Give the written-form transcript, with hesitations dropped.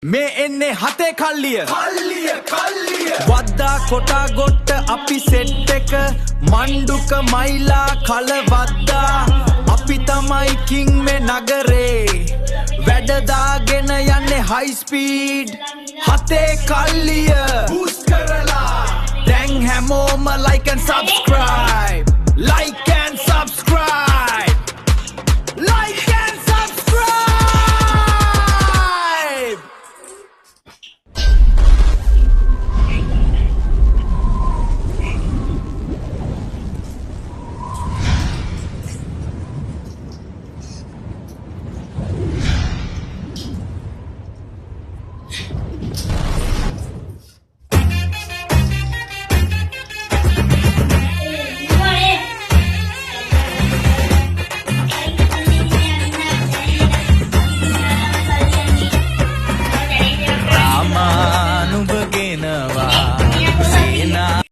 මේ එන්නේ හතේ කල්ලිය වද්දා කොටා ගොට්ට අපි සෙට් එක මණ්ඩුක මයිලා කල වද්දා අපි තමයි කිං මේ නගරේ වැඩ දාගෙන යන්නේ හයි ස්පීඩ් හතේ කල්ලිය බූස්ට් කරලා දැන් හැමෝම like and subscribe like and subscribe like and subscribe Rama